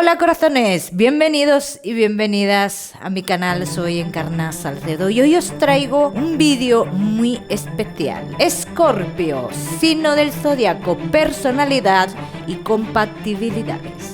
Hola corazones, bienvenidos y bienvenidas a mi canal. Soy Encarna Salcedo y hoy os traigo un vídeo muy especial. Escorpio, signo del zodiaco, personalidad y compatibilidades.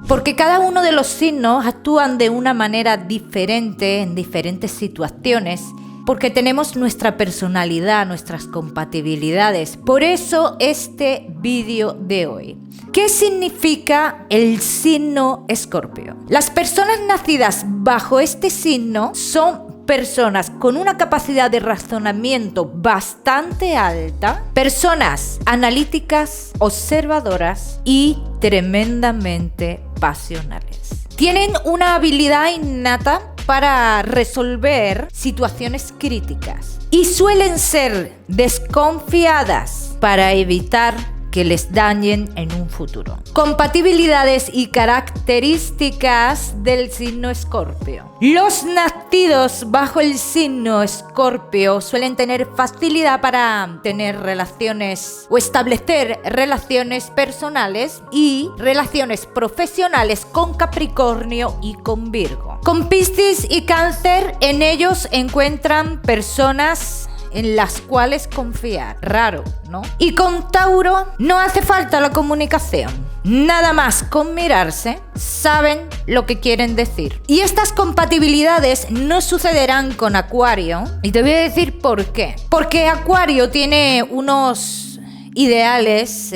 Porque cada uno de los signos actúan de una manera diferente en diferentes situaciones, porque tenemos nuestra personalidad, nuestras compatibilidades. Por eso este vídeo de hoy. ¿Qué significa el signo Escorpio? Las personas nacidas bajo este signo son personas con una capacidad de razonamiento bastante alta, personas analíticas, observadoras y tremendamente pasionales. Tienen una habilidad innata para resolver situaciones críticas y suelen ser desconfiadas para evitar que les dañen en un futuro. Compatibilidades y características del signo Escorpio. Los nacidos bajo el signo Escorpio suelen tener facilidad para tener relaciones o establecer relaciones personales y relaciones profesionales con Capricornio y con Virgo. Con Piscis y Cáncer, en ellos encuentran personas en las cuales confiar. Raro, ¿no? Y con Tauro no hace falta la comunicación. Nada más con mirarse, saben lo que quieren decir. Y estas compatibilidades no sucederán con Acuario. Y te voy a decir por qué. Porque Acuario tiene unos ideales,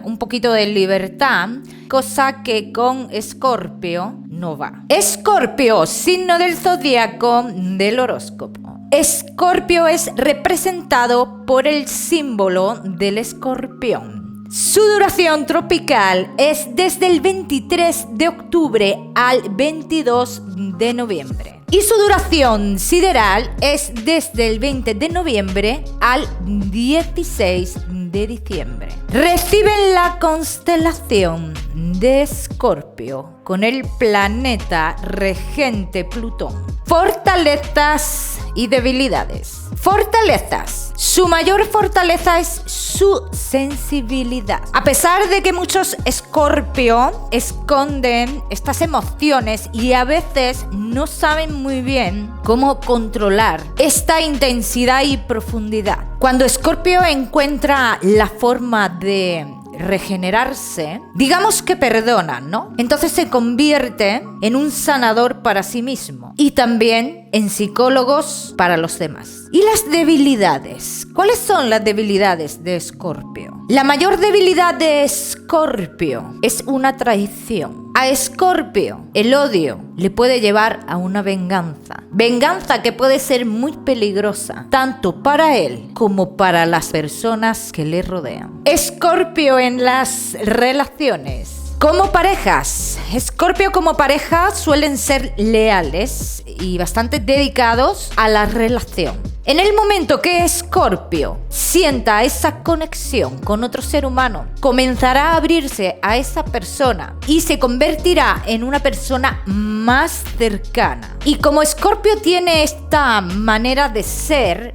un poquito de libertad, cosa que con Escorpio no va. Escorpio, signo del zodiaco del horóscopo. Escorpio es representado por el símbolo del escorpión. Su duración tropical es desde el 23 de octubre al 22 de noviembre. Y su duración sideral es desde el 20 de noviembre al 16 de diciembre. Reciben la constelación de Escorpio con el planeta regente Plutón. Fortalezas y debilidades. Fortalezas. Su mayor fortaleza es su sensibilidad. A pesar de que muchos Escorpio esconden estas emociones y a veces no saben muy bien cómo controlar esta intensidad y profundidad. Cuando Escorpio encuentra la forma de regenerarse, digamos que perdona, ¿no? Entonces se convierte en un sanador para sí mismo y también en psicólogos para los demás. ¿Y las debilidades? ¿Cuáles son las debilidades de Escorpio? La mayor debilidad de Escorpio es una traición. A Escorpio, el odio le puede llevar a una venganza. Venganza que puede ser muy peligrosa, tanto para él como para las personas que le rodean. Escorpio en las relaciones. Como parejas, Escorpio como pareja suelen ser leales y bastante dedicados a la relación. En el momento que Escorpio sienta esa conexión con otro ser humano, comenzará a abrirse a esa persona y se convertirá en una persona más cercana. Y como Escorpio tiene esta manera de ser,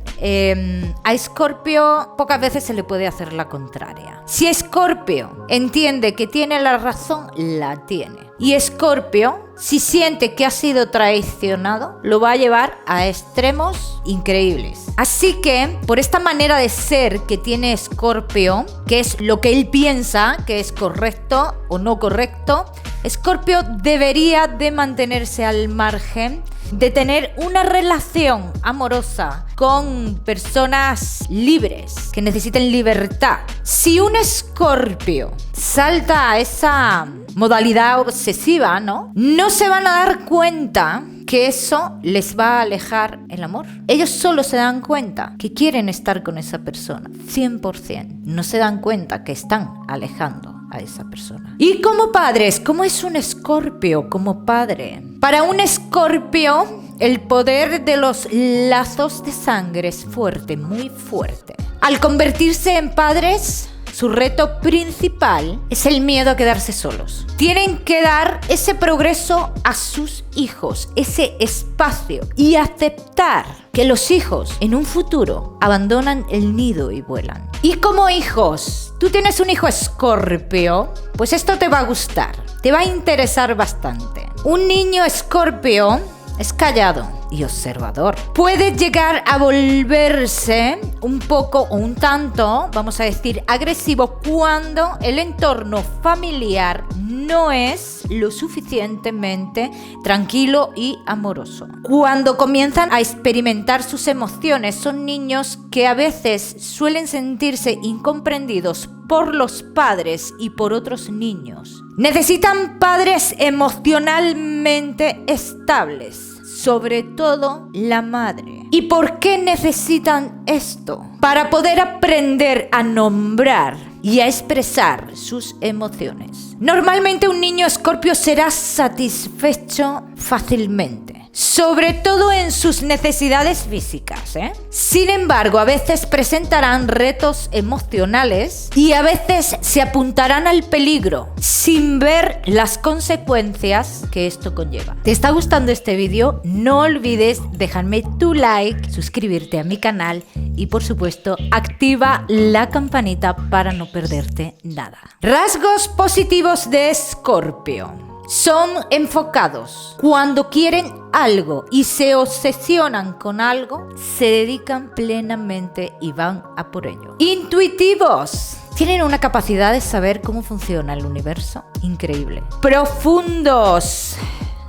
a Escorpio pocas veces se le puede hacer la contraria. Si Escorpio entiende que tiene la razón, la tiene. Y Escorpio, si siente que ha sido traicionado, lo va a llevar a extremos increíbles. Así que, por esta manera de ser que tiene Escorpio, que es lo que él piensa que es correcto o no correcto, Escorpio debería de mantenerse al margen de tener una relación amorosa con personas libres, que necesiten libertad. Si un Escorpio salta a esa modalidad obsesiva, ¿no? No se van a dar cuenta que eso les va a alejar el amor. Ellos solo se dan cuenta que quieren estar con esa persona, 100%. No se dan cuenta que están alejando a esa persona. Y como padres, ¿cómo es un Escorpio como padre? Para un Escorpio, el poder de los lazos de sangre es fuerte, muy fuerte. Al convertirse en padres, su reto principal es el miedo a quedarse solos. Tienen que dar ese progreso a sus hijos, ese espacio, y aceptar que los hijos en un futuro abandonan el nido y vuelan. Y como hijos, tú tienes un hijo Escorpio, pues esto te va a gustar, te va a interesar bastante. Un niño Escorpio es callado y observador. Puede llegar a volverse un poco o un tanto, vamos a decir, agresivo cuando el entorno familiar no es lo suficientemente tranquilo y amoroso. Cuando comienzan a experimentar sus emociones, son niños que a veces suelen sentirse incomprendidos por los padres y por otros niños. Necesitan padres emocionalmente estables, sobre todo la madre. ¿Y por qué necesitan esto? Para poder aprender a nombrar y a expresar sus emociones. Normalmente un niño Escorpio será satisfecho fácilmente, sobre todo en sus necesidades físicas, Sin embargo, a veces presentarán retos emocionales y a veces se apuntarán al peligro sin ver las consecuencias que esto conlleva. ¿Te está gustando este vídeo? No olvides dejarme tu like, suscribirte a mi canal y por supuesto activa la campanita para no perderte nada. Rasgos positivos de Escorpio. Son enfocados. Cuando quieren algo y se obsesionan con algo, se dedican plenamente y van a por ello. Intuitivos. Tienen una capacidad de saber cómo funciona el universo increíble. Profundos.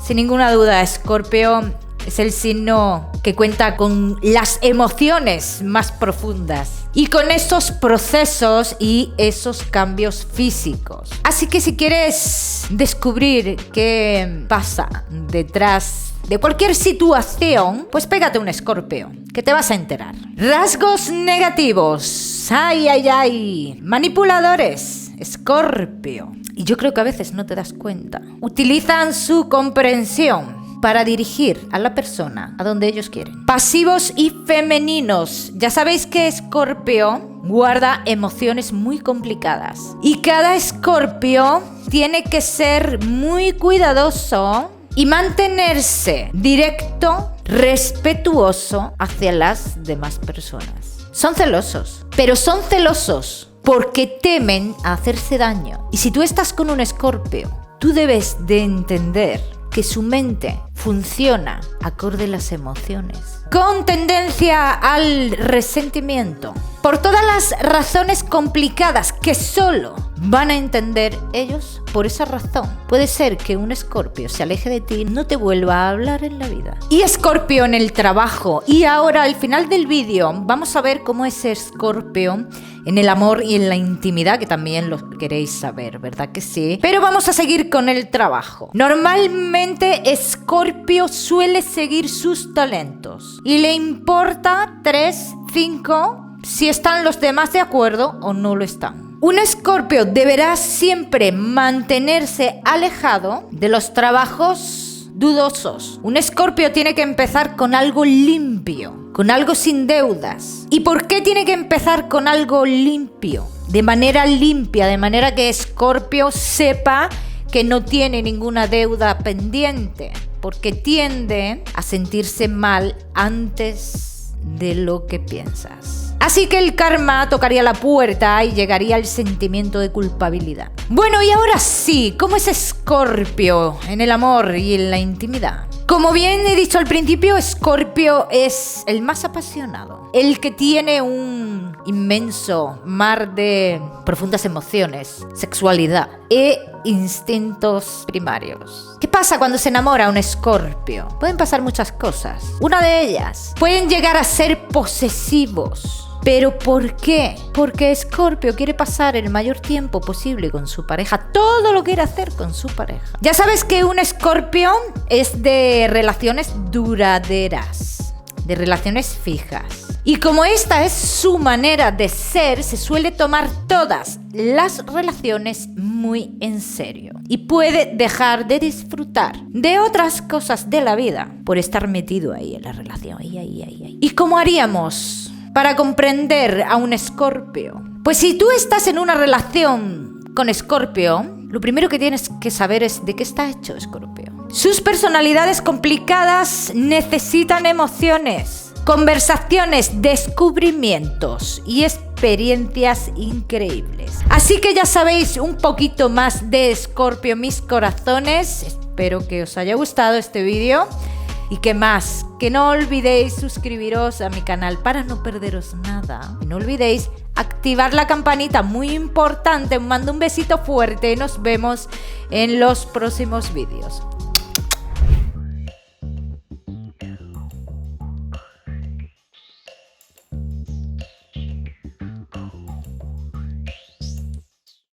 Sin ninguna duda, Escorpio es el signo que cuenta con las emociones más profundas y con esos procesos y esos cambios físicos. Así que si quieres descubrir qué pasa detrás de cualquier situación, pues pégate un Escorpio, que te vas a enterar. Rasgos negativos. ¡Ay, ay, ay! Manipuladores. Escorpio. Y yo creo que a veces no te das cuenta. Utilizan su comprensión para dirigir a la persona a donde ellos quieren. Pasivos y femeninos. Ya sabéis que Escorpio guarda emociones muy complicadas. Y cada Escorpio tiene que ser muy cuidadoso y mantenerse directo, respetuoso hacia las demás personas. Son celosos, pero son celosos porque temen a hacerse daño. Y si tú estás con un Escorpio, tú debes de entender que su mente funciona acorde a las emociones, con tendencia al resentimiento, por todas las razones complicadas que solo van a entender ellos. Por esa razón, puede ser que un Escorpio se aleje de ti y no te vuelva a hablar en la vida. Y Escorpio en el trabajo. Y ahora, al final del vídeo, vamos a ver cómo es Escorpio en el amor y en la intimidad, que también lo queréis saber, ¿verdad que sí? Pero vamos a seguir con el trabajo. Normalmente Escorpio suele seguir sus talentos y le importa 3, 5, si están los demás de acuerdo o no lo están. Un Escorpio deberá siempre mantenerse alejado de los trabajos dudosos. Un Escorpio tiene que empezar con algo limpio, con algo sin deudas. ¿Y por qué tiene que empezar con algo limpio? De manera limpia, de manera que Escorpio sepa que no tiene ninguna deuda pendiente, porque tiende a sentirse mal antes de lo que piensas. Así que el karma tocaría la puerta y llegaría el sentimiento de culpabilidad. Bueno, y ahora sí, ¿cómo es Escorpio en el amor y en la intimidad? Como bien he dicho al principio, Escorpio es el más apasionado, el que tiene un inmenso mar de profundas emociones, sexualidad e instintos primarios. ¿Qué pasa cuando se enamora un Escorpio? Pueden pasar muchas cosas. Una de ellas, pueden llegar a ser posesivos. ¿Pero por qué? Porque Escorpio quiere pasar el mayor tiempo posible con su pareja. Todo lo quiere hacer con su pareja. Ya sabes que un Escorpio es de relaciones duraderas, de relaciones fijas. Y como esta es su manera de ser, se suele tomar todas las relaciones muy en serio. Y puede dejar de disfrutar de otras cosas de la vida por estar metido ahí en la relación. ¿Y cómo haríamos para comprender a un Escorpio? Pues si tú estás en una relación con Escorpio, lo primero que tienes que saber es de qué está hecho Escorpio. Sus personalidades complicadas necesitan emociones, conversaciones, descubrimientos y experiencias increíbles. Así que ya sabéis un poquito más de Escorpio, mis corazones. Espero que os haya gustado este vídeo. Y que más, que no olvidéis suscribiros a mi canal para no perderos nada. No olvidéis activar la campanita, muy importante. Os mando un besito fuerte y nos vemos en los próximos vídeos.